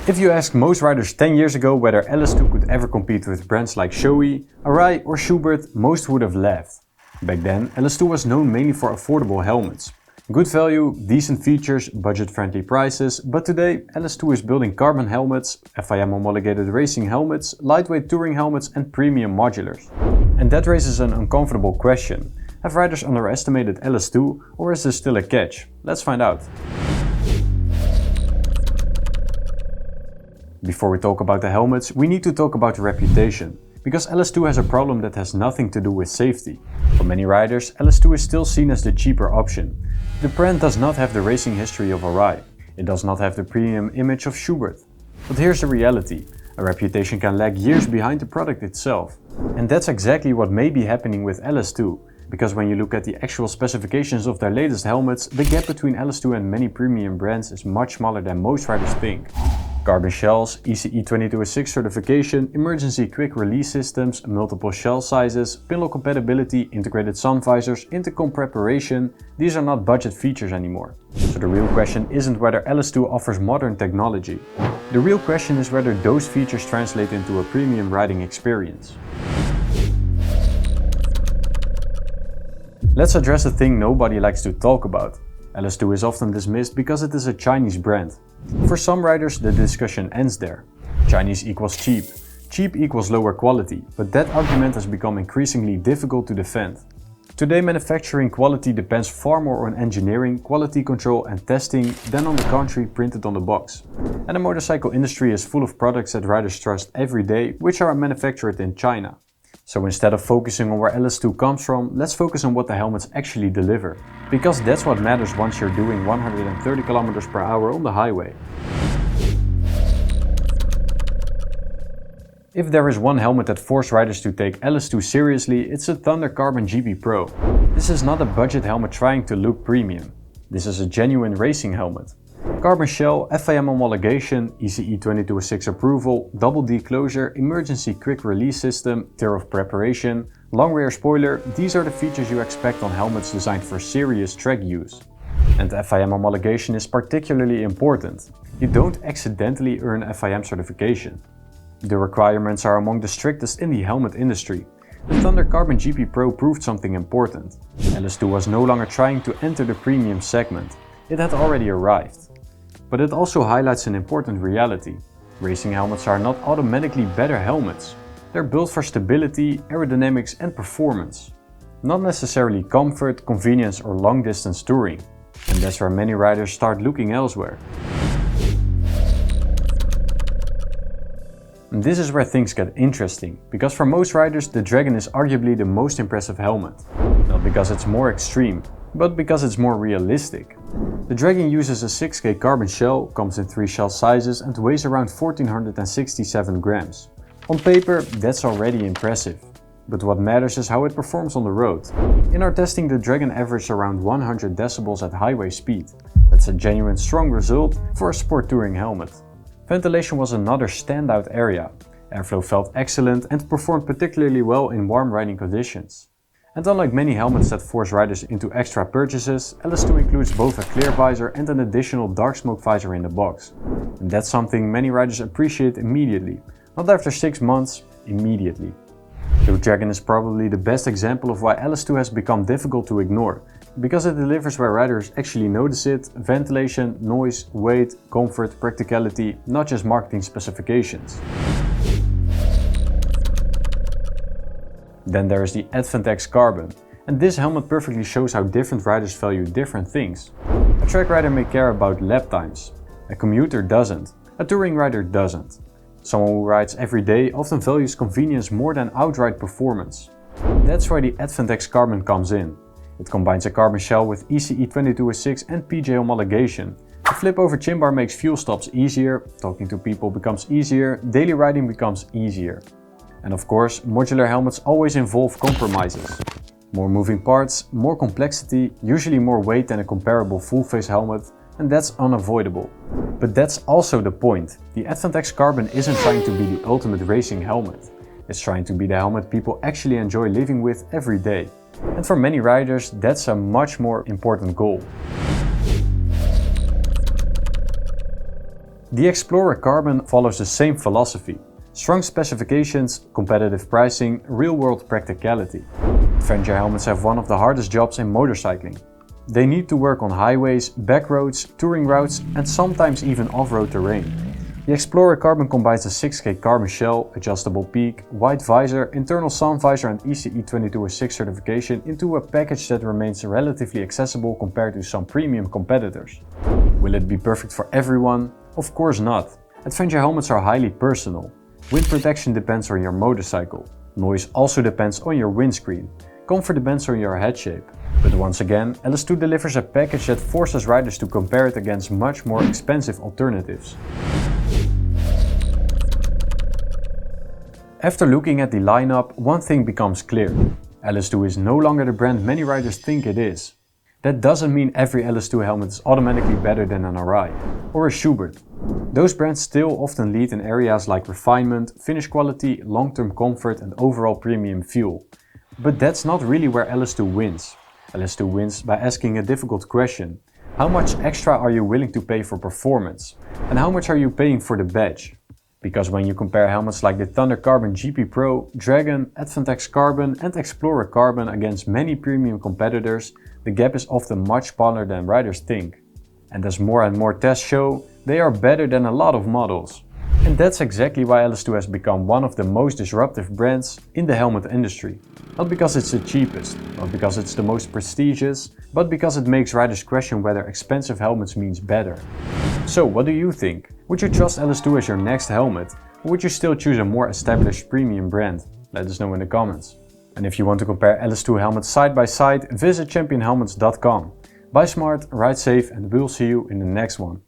If you ask most riders 10 years ago whether LS2 could ever compete with brands like Shoei, Arai or Schubert, most would have laughed. Back then, LS2 was known mainly for affordable helmets. Good value, decent features, budget-friendly prices, but today LS2 is building carbon helmets, FIM homologated racing helmets, lightweight touring helmets and premium modulars. And that raises an uncomfortable question. Have riders underestimated LS2 or is there still a catch? Let's find out. Before we talk about the helmets, we need to talk about the reputation. Because LS2 has a problem that has nothing to do with safety. For many riders, LS2 is still seen as the cheaper option. The brand does not have the racing history of Arai. It does not have the premium image of Schubert. But here's the reality. A reputation can lag years behind the product itself. And that's exactly what may be happening with LS2. Because when you look at the actual specifications of their latest helmets, the gap between LS2 and many premium brands is much smaller than most riders think. Carbon shells, ECE 2206 certification, emergency quick release systems, multiple shell sizes, pinlock compatibility, integrated sun visors, intercom preparation, these are not budget features anymore. So the real question isn't whether LS2 offers modern technology. The real question is whether those features translate into a premium riding experience. Let's address a thing nobody likes to talk about. LS2 is often dismissed because it is a Chinese brand. For some riders, the discussion ends there. Chinese equals cheap. Cheap equals lower quality, but that argument has become increasingly difficult to defend. Today, manufacturing quality depends far more on engineering, quality control and testing than on the country printed on the box. And the motorcycle industry is full of products that riders trust every day, which are manufactured in China. So instead of focusing on where LS2 comes from, let's focus on what the helmets actually deliver. Because that's what matters once you're doing 130 km per hour on the highway. If there is one helmet that forces riders to take LS2 seriously, it's a Thunder Carbon GP Pro. This is not a budget helmet trying to look premium. This is a genuine racing helmet. Carbon shell, FIM homologation, ECE 2206 approval, double D closure, emergency quick release system, tier of preparation, long rear spoiler, these are the features you expect on helmets designed for serious track use. And FIM homologation is particularly important. You don't accidentally earn FIM certification. The requirements are among the strictest in the helmet industry. The Thunder Carbon GP Pro proved something important. LS2 was no longer trying to enter the premium segment. It had already arrived. But it also highlights an important reality. Racing helmets are not automatically better helmets. They're built for stability, aerodynamics and performance. Not necessarily comfort, convenience or long distance touring. And that's where many riders start looking elsewhere. And this is where things get interesting, because for most riders the Dragon is arguably the most impressive helmet. Not because it's more extreme, but because it's more realistic. The Dragon uses a 6K carbon shell, comes in 3 shell sizes and weighs around 1467 grams. On paper, that's already impressive. But what matters is how it performs on the road. In our testing, the Dragon averaged around 100 decibels at highway speed. That's a genuine strong result for a sport touring helmet. Ventilation was another standout area. Airflow felt excellent and performed particularly well in warm riding conditions. And unlike many helmets that force riders into extra purchases, LS2 includes both a clear visor and an additional dark smoke visor in the box. And that's something many riders appreciate immediately. Not after 6 months, immediately. The Dragon is probably the best example of why LS2 has become difficult to ignore. Because it delivers where riders actually notice it: ventilation, noise, weight, comfort, practicality, not just marketing specifications. Then there is the Advantex Carbon, and this helmet perfectly shows how different riders value different things. A track rider may care about lap times, a commuter doesn't, a touring rider doesn't. Someone who rides every day often values convenience more than outright performance. That's where the Advantex Carbon comes in. It combines a carbon shell with ECE 2206 and PJ homologation. The flip over chin bar makes fuel stops easier, talking to people becomes easier, daily riding becomes easier. And of course, modular helmets always involve compromises. More moving parts, more complexity, usually more weight than a comparable full-face helmet, and that's unavoidable. But that's also the point. The Advantex Carbon isn't trying to be the ultimate racing helmet. It's trying to be the helmet people actually enjoy living with every day. And for many riders, that's a much more important goal. The Explorer Carbon follows the same philosophy: strong specifications, competitive pricing, real-world practicality. Adventure helmets have one of the hardest jobs in motorcycling. They need to work on highways, back roads, touring routes and sometimes even off-road terrain. The Explorer Carbon combines a 6K carbon shell, adjustable peak, wide visor, internal sun visor and ECE 2206 certification into a package that remains relatively accessible compared to some premium competitors. Will it be perfect for everyone? Of course not. Adventure helmets are highly personal. Wind protection depends on your motorcycle. Noise also depends on your windscreen. Comfort depends on your head shape. But once again, LS2 delivers a package that forces riders to compare it against much more expensive alternatives. After looking at the lineup, one thing becomes clear. LS2 is no longer the brand many riders think it is. That doesn't mean every LS2 helmet is automatically better than an Arai or a Schubert. Those brands still often lead in areas like refinement, finish quality, long-term comfort and overall premium feel. But that's not really where LS2 wins. LS2 wins by asking a difficult question. How much extra are you willing to pay for performance? And how much are you paying for the badge? Because when you compare helmets like the Thunder Carbon GP Pro, Dragon, Advantex Carbon and Explorer Carbon against many premium competitors, the gap is often much smaller than riders think. And as more and more tests show, they are better than a lot of models. And that's exactly why LS2 has become one of the most disruptive brands in the helmet industry. Not because it's the cheapest, not because it's the most prestigious, but because it makes riders question whether expensive helmets means better. So what do you think? Would you trust LS2 as your next helmet? Or would you still choose a more established premium brand? Let us know in the comments. And if you want to compare LS2 helmets side by side, visit championhelmets.com. Buy smart, ride safe and we'll see you in the next one.